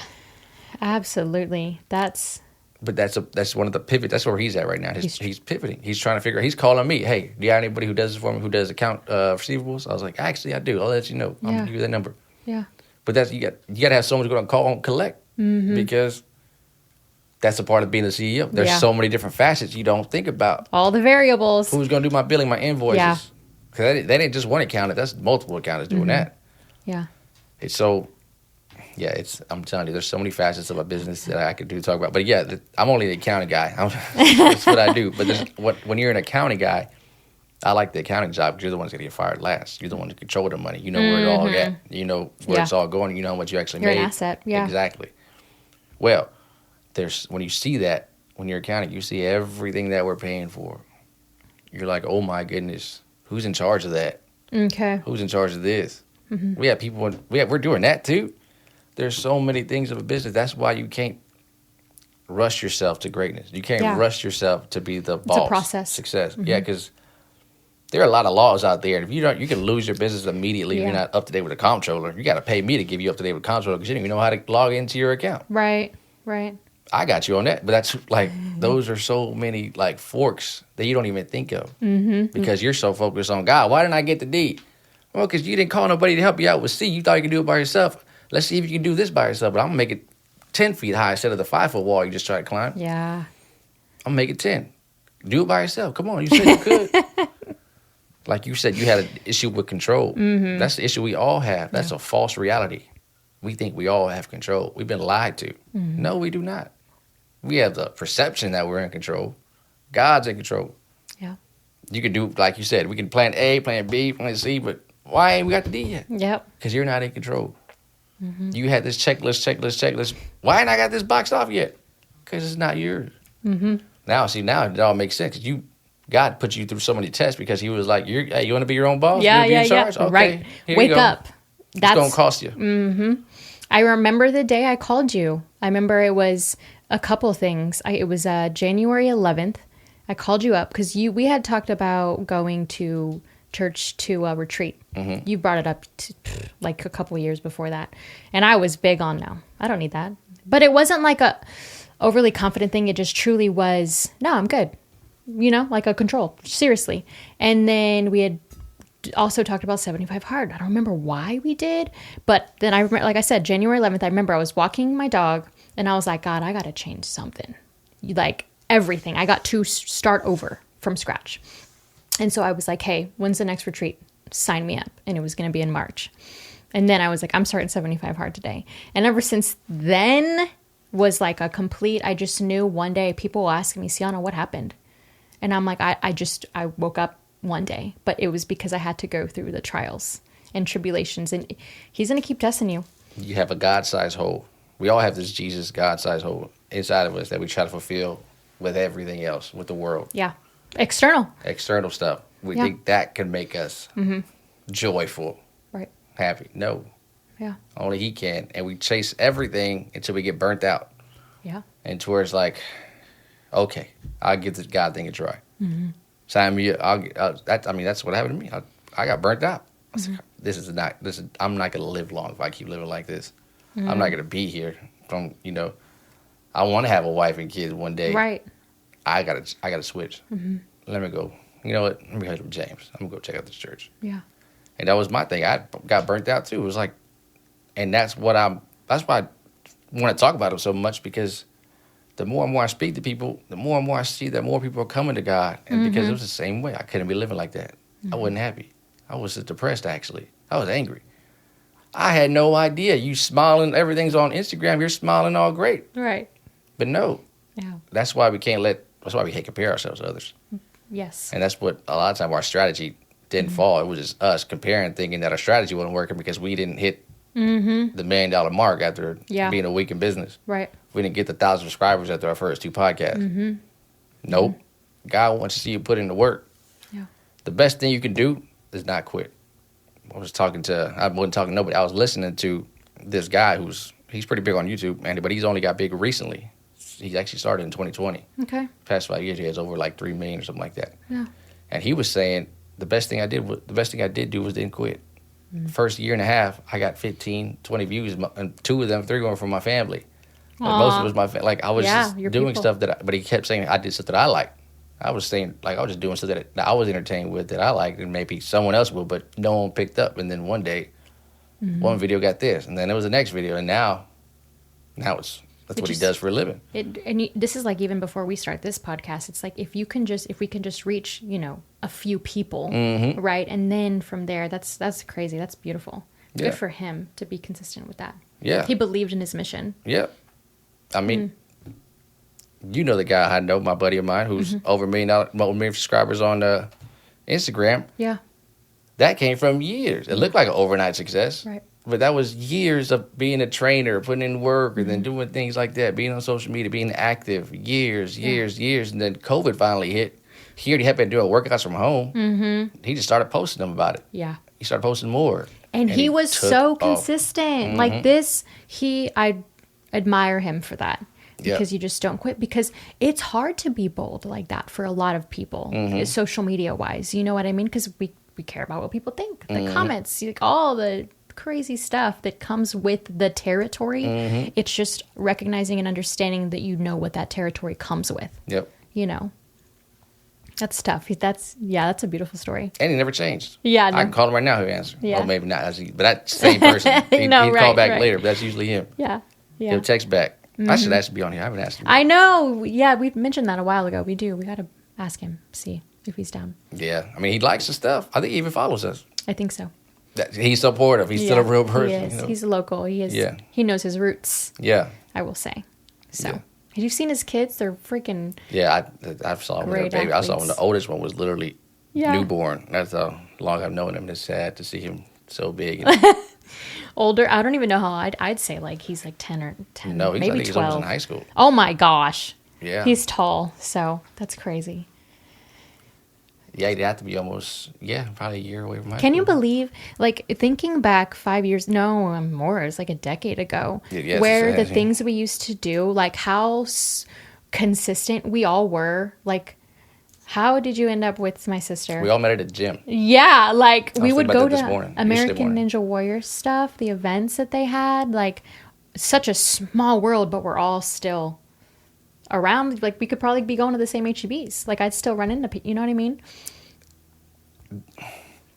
absolutely. That's But that's one of the pivot. That's where he's at right now. He's pivoting. He's trying to figure out. He's calling me. Hey, do you have anybody who does this for me? Who does account receivables? I was like, actually, I do. I'll let you know. I'm gonna give you that number. Yeah. But that's you got to have someone who's going to call and collect because that's a part of being a CEO. There's so many different facets you don't think about. All the variables. Who's going to do my billing, my invoices? Yeah. Because that ain't just one accountant. That's multiple accountants doing that. Yeah. It's so. Yeah, I'm telling you, there's so many facets of a business that I could talk about. But yeah, I'm only the accounting guy. That's what I do. But when you're an accounting guy, I like the accounting job because you're the one's going to get fired last. You're the one to control the money. You know where it all at. You know where it's all going. You know how much you actually You're made. an asset. Yeah. Exactly. Well, when you see that, when you're accounting, you see everything that we're paying for. You're like, oh my goodness, who's in charge of that? Okay. Who's in charge of this? We have people. We're doing that too. There's so many things of a business. That's why you can't rush yourself to greatness. You can't rush yourself to be the boss. It's a process. Success. Yeah, because there are a lot of laws out there. If you don't, you can lose your business immediately if you're not up to date with a comptroller. You got to pay me to give you up to date with a comptroller because you don't even know how to log into your account. Right. Right. I got you on that, but that's like those are so many like forks that you don't even think of because you're so focused on God. Why didn't I get the D? Well, because you didn't call nobody to help you out with C. You thought you could do it by yourself. Let's see if you can do this by yourself. But I'm going to make it 10 feet high instead of the 5-foot wall you just tried to climb. Yeah. I'm going to make it 10. Do it by yourself. Come on. You said you could. Like you said, you had an issue with control. That's the issue we all have. That's a false reality. We think we all have control. We've been lied to. No, we do not. We have the perception that we're in control. God's in control. Yeah. You can do, like you said, we can plan A, plan B, plan C, but why ain't we got the D yet? Yep. Because you're not in control. You had this checklist. Why ain't I got this boxed off yet? Because it's not yours. Now it all makes sense. God put you through so many tests because he was like, you want to be your own boss? Yeah, you in charge? Okay, right. here Wake you go. up. It's going to cost you. I remember the day I called you. I remember it was a couple things. It was January 11th. I called you up because we had talked about going to church to a retreat. You brought it up like a couple of years before that. And I was big on no, I don't need that. But it wasn't like a overly confident thing. It just truly was, no, I'm good. You know, like a control. Seriously. And then we had also talked about 75 hard. I don't remember why we did. But then I remember, like I said, January 11th, I remember I was walking my dog and I was like, God, I got to change something. Like everything. I got to start over from scratch. And so I was like, hey, when's the next retreat? Sign me up. And it was going to be in March. And then I was like, I'm starting 75 hard today. And ever since then was like a complete, I just knew one day people will ask me, Sienna, what happened? And I'm like, I woke up one day, but it was because I had to go through the trials and tribulations. And he's going to keep testing you. You have a God-sized hole. We all have this Jesus God-sized hole inside of us that we try to fulfill with everything else, with the world. Yeah. External stuff. We think that can make us joyful. Right. Happy. No. Yeah. Only he can. And we chase everything until we get burnt out. Yeah. And to where it's like, okay, I'll give this God thing a try. Sign me up. That's what happened to me. I got burnt out. I was like, I'm not going to live long if I keep living like this. I'm not going to be here. I want to have a wife and kids one day. Right. I gotta switch. Let me go. You know what? Let me go to James. I'm gonna go check out this church. Yeah. And that was my thing. I got burnt out too. It was like, and that's why I want to talk about it so much, because the more and more I speak to people, the more and more I see that more people are coming to God. And because it was the same way, I couldn't be living like that. I wasn't happy. I was depressed, actually. I was angry. I had no idea. You smiling, everything's on Instagram. You're smiling all great. Right. But no. Yeah. That's why we can't compare ourselves to others. Yes. And that's what a lot of time our strategy didn't fall. It was just us comparing, thinking that our strategy wasn't working because we didn't hit the $1 million mark after being a week in business. Right. We didn't get the 1,000 subscribers after our first 2 podcasts. Nope. God wants to see you put in the work. Yeah. The best thing you can do is not quit. I wasn't talking to nobody. I was listening to this guy he's pretty big on YouTube, but he's only got big recently. He actually started in 2020. Okay. Past 5 years, he has over like 3 million or something like that. Yeah. And he was saying the best thing I did do was didn't quit. First year and a half, I got 15, 20 views, and 3 of them were from my family. Like, most of it was my like I was just your doing people. stuff but he kept saying I did stuff that I like. I was saying like I was just doing stuff that I was entertained with that I liked, and maybe someone else will, but no one picked up. And then one day, one video got this, and then there was the next video, and now that's what he does for a living. This is like even before we start this podcast. It's like if we can just reach a few people, right, and then from there, that's crazy. That's beautiful. Yeah. Good for him to be consistent with that. Yeah, He believed in his mission. yeah. I mean, you know the guy I know, my buddy of mine, who's over a million subscribers on Instagram. Yeah. That came from years. It looked like an overnight success. Right. But that was years of being a trainer, putting in work, and then doing things like that, being on social media, being active, years. And then COVID finally hit. He already had been doing workouts from home. Mm-hmm. He just started posting them about it. Yeah. He started posting more. And he was took so off. consistent. Like this, I admire him for that. Yeah. Because you just don't quit. Because it's hard to be bold like that for a lot of people, social media wise. You know what I mean? Because we care about what people think. The comments, like all the crazy stuff that comes with the territory. It's just recognizing and understanding that what that territory comes with. Yep. That's tough. That's a beautiful story. And he never changed. Yeah, no. I can call him right now. He'll answer. Yeah. Or maybe not. But that same person. He'd call back later. But that's usually him. Yeah. He'll text back. I should ask to be on here. I haven't asked him. I know. Yeah, we mentioned that a while ago. We do. We got to ask him, see if he's down. Yeah. I mean, he likes the stuff. I think he even follows us. I think so. He's supportive. He's still a real person. He is. He's local. He is. Yeah. He knows his roots. Yeah. I will say. So, Yeah. have you seen his kids? They're freaking. Yeah, I saw him when they were Great baby. I saw when athletes. the oldest one was literally Yeah. newborn. That's how long I've known him. It's sad to see him so big. And, Older. I don't even know how I'd say like he's like 10 or 10. no, I maybe think he's 12. almost in high school. Oh my gosh. Yeah. He's tall. So that's crazy. Yeah, he'd have to be almost, probably a year away from high Can school. you believe, like, thinking back 5 years, no, more, it's like a decade ago, Yes, where it the has, yeah. things we used to do, like how consistent we all were, like, how did you end up with my sister? We all met at a gym. Yeah, like, we thinking would about go that this to morning, American yesterday morning. Ninja Warrior stuff, the events that they had, like, such a small world, but we're all still around. Like, we could probably be going to the same HEBs. Like, I'd still run into people, you know what I mean?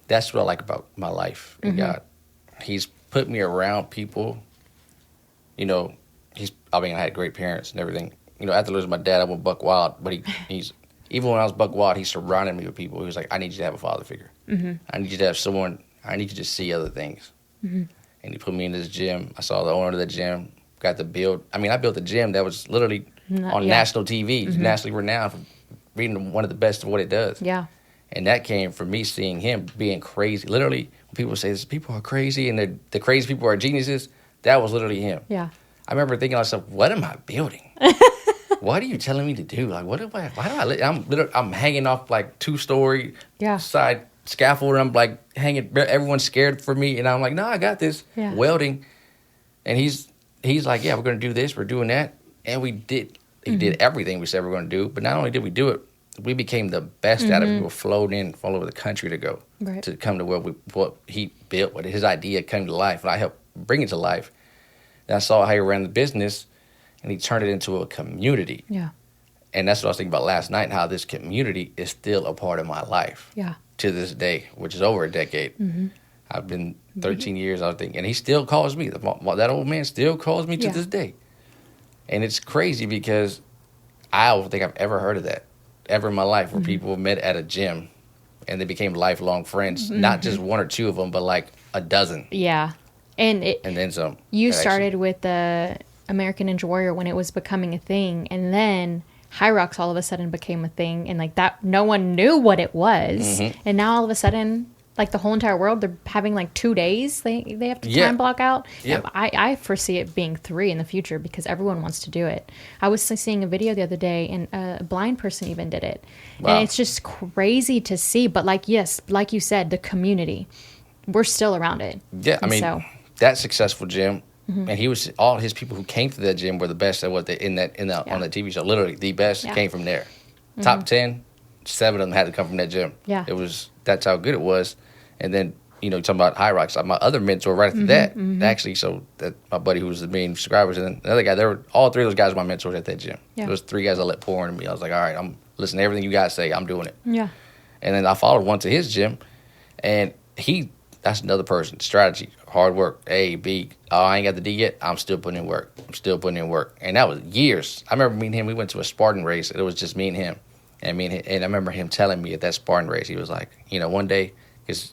That's what I like about my life and God. He's put me around people. I had great parents and everything. After losing my dad, I went buck wild. But he's even when I was buck wild, he surrounded me with people. He was like, I need you to have a father figure. I need you to have someone. I need you to see other things. And he put me in this gym. I saw the owner of the gym. Got to build. I mean, I built a gym that was literally on national TV, nationally renowned for being one of the best of what it does. Yeah. And that came from me seeing him being crazy. Literally, when people say this, people are crazy and the crazy people are geniuses, that was literally him. Yeah. I remember thinking to myself, what am I building? What are you telling me to do? Like, why do I I'm hanging off like 2-story side scaffold. And I'm like hanging, everyone's scared for me. And I'm like, no, I got this welding. And he's like, yeah, we're going to do this. We're doing that. And we did. He did everything we said we were going to do. But not only did we do it, we became the best at it. We were flown in from all over the country to go to come to what he built, what his idea came to life, and I helped bring it to life. And I saw how he ran the business, and he turned it into a community. Yeah. And that's what I was thinking about last night, and how this community is still a part of my life. Yeah. To this day, which is over a decade. I've been 13 years, I think, and he still calls me. That old man still calls me to this day. And it's crazy because I don't think I've ever heard of that. Ever in my life where people met at a gym and they became lifelong friends. Not just one or two of them, but like a dozen. Yeah. And then some. You started with the American Ninja Warrior when it was becoming a thing, and then High Rocks all of a sudden became a thing, and like that, no one knew what it was. And now all of a sudden, like the whole entire world, they're having like 2 days they have to time block out. Yeah. I foresee it being 3 in the future because everyone wants to do it. I was seeing a video the other day, and a blind person even did it. Wow. And it's just crazy to see. But like, yes, like you said, the community, we're still around it. Yeah, I And mean, so, that successful gym, and all his people who came to that gym were the best at what they on that TV show. Literally, the best came from there. Top 10, 7 of them had to come from that gym. Yeah. That's how good it was. And then talking about High Rocks. My other mentor right after that, actually, so that my buddy who was the main subscribers, and then the other guy, all three of those guys were my mentors at that gym. Yeah. Those three guys I let pour into me. I was like, all right, I'm listening to everything you guys say. I'm doing it. Yeah. And then I followed one to his gym, and that's another person. Strategy, hard work, A, B. Oh, I ain't got the D yet. I'm still putting in work. And that was years. I remember meeting him. We went to a Spartan race. It was just me and him. And I remember him telling me at that Spartan race, he was like, one day, because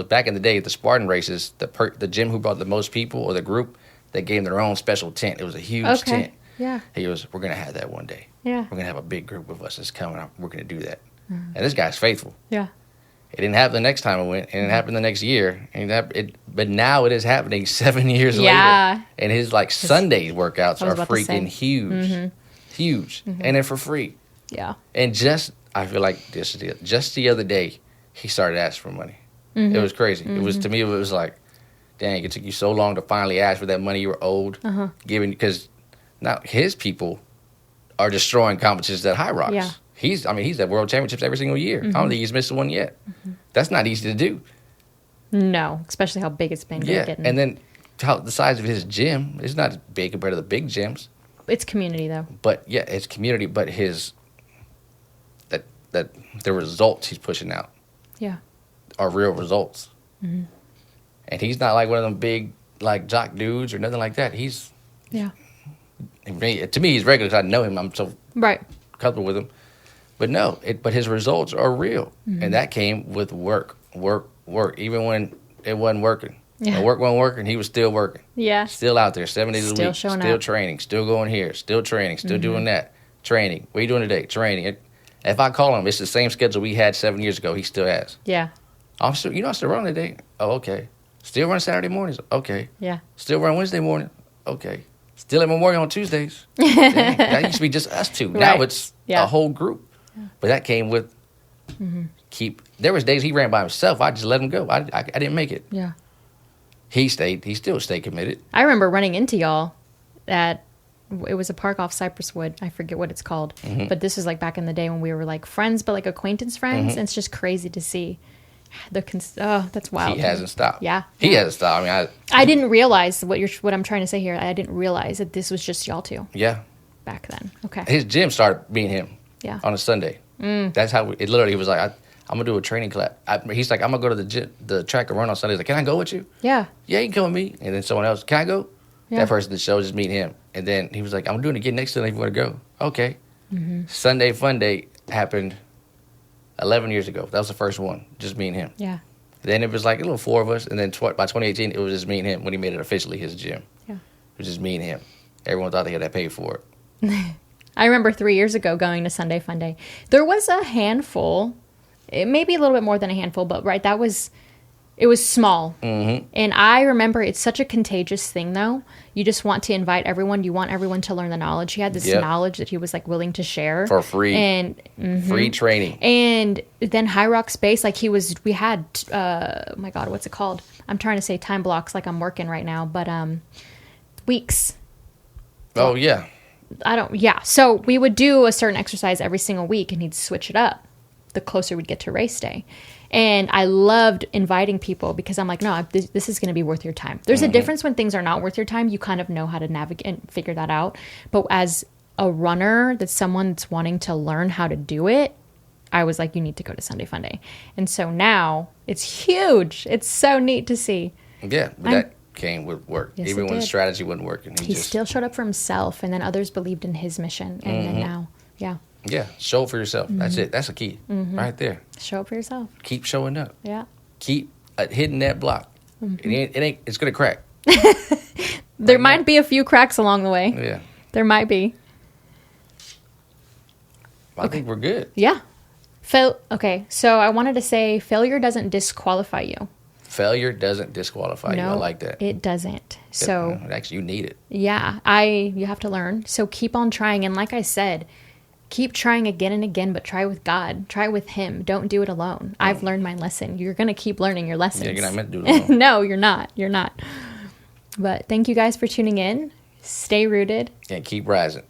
back in the day, at the Spartan races, the gym who brought the most people or the group, they gave them their own special tent. It was a huge tent. Yeah. He goes, we're going to have that one day. Yeah. We're going to have a big group of us that's coming up. We're going to do that. And this guy's faithful. Yeah. It didn't happen the next time I went. It didn't happen the next year. But now it is happening 7 years later. And his Sunday workouts are freaking huge. Huge. And they're for free. Yeah. And I feel like just the other day, he started asking for money. It was crazy. It was, to me, it was like, dang, it took you so long to finally ask for that money you were owed. Because now his people are destroying competitions at High Rocks. Yeah. He's at World Championships every single year. I don't think he's missed one yet. That's not easy to do. No, especially how big it's been. Yeah, and then the size of his gym is not big compared to the big gyms. It's community, though. But, yeah, it's community, but the results he's pushing out are real results. And he's not like one of them big, jock dudes or nothing like that. He's... Yeah. To me, he's regular because I know him. I'm so comfortable with him. But no, but his results are real. And that came with work. Even when it wasn't working. Yeah. When work wasn't working, he was still working. Yeah. Still out there 7 days a week. Still training. Still going here. Still training. Still doing that. Training. What are you doing today? Training. If I call him, it's the same schedule we had 7 years ago. He still has. Yeah. I'm still running today. Oh, okay. Still run Saturday mornings. Okay. Yeah. Still run Wednesday morning. Okay. Still at Memorial on Tuesdays. Dang, that used to be just us two. Right. Now it's a whole group. But that came with there was days he ran by himself. I just let him go. I didn't make it. Yeah. He still stayed committed. I remember running into y'all it was a park off Cypress Wood. I forget what it's called. But this is back in the day when we were friends, but acquaintance friends. And it's just crazy to see. That's wild. He hasn't stopped. Yeah. He hasn't stopped. I mean, I didn't realize what I'm trying to say here. I didn't realize that this was just y'all two. Yeah. Back then. Okay. His gym started being him. Yeah. On a Sunday. That's how it literally was like, I'm going to do a training class. He's like, I'm going to go to the track and run on Sundays. Like, can I go with you? Yeah. Yeah, you can come with me. And then someone else, can I go? Yeah. That person that show just meet him. And then he was like, I'm doing it again next Sunday if you want to go. Okay. Sunday Fun Day happened 11 years ago. That was the first one. Just me and him. Yeah. Then it was a little four of us. And then by 2018, it was just me and him when he made it officially his gym. Yeah. It was just me and him. Everyone thought they had to pay for it. I remember 3 years ago going to Sunday Fun Day. There was a handful, it may be a little bit more than a handful, but it was small. And I remember it's such a contagious thing, though. You just want to invite everyone. You want everyone to learn the knowledge. He had this knowledge that he was willing to share for free, and free training. And then High Rock Space, we had oh my God, what's it called? I'm trying to say time blocks, like I'm working right now, but weeks. Oh yeah. So we would do a certain exercise every single week, and he'd switch it up the closer we'd get to race day. And I loved inviting people because I'm like, no, this is going to be worth your time. There's a difference when things are not worth your time. You kind of know how to navigate and figure that out. But as a runner, that's someone that's wanting to learn how to do it, I was like, you need to go to Sunday Fun Day. And so now it's huge. It's so neat to see. Yeah, but that came with work. Yes, even when the strategy wasn't working. He still showed up for himself, and then others believed in his mission. And then now, Yeah, show up for yourself. That's it. That's a key right there. Show up for yourself. Keep showing up. Yeah. Keep hitting that block. It's going to crack. There might be a few cracks along the way. Yeah. There might be. I think we're good. Yeah. Okay, so I wanted to say failure doesn't disqualify you. Failure doesn't disqualify you. I like that. It doesn't. So actually, you need it. Yeah, you have to learn. So keep on trying. And like I said, keep trying again and again, but try with God. Try with Him. Don't do it alone. I've learned my lesson. You're going to keep learning your lessons. Yeah, you're not meant to do it alone. No, you're not. You're not. But thank you guys for tuning in. Stay rooted. And keep rising.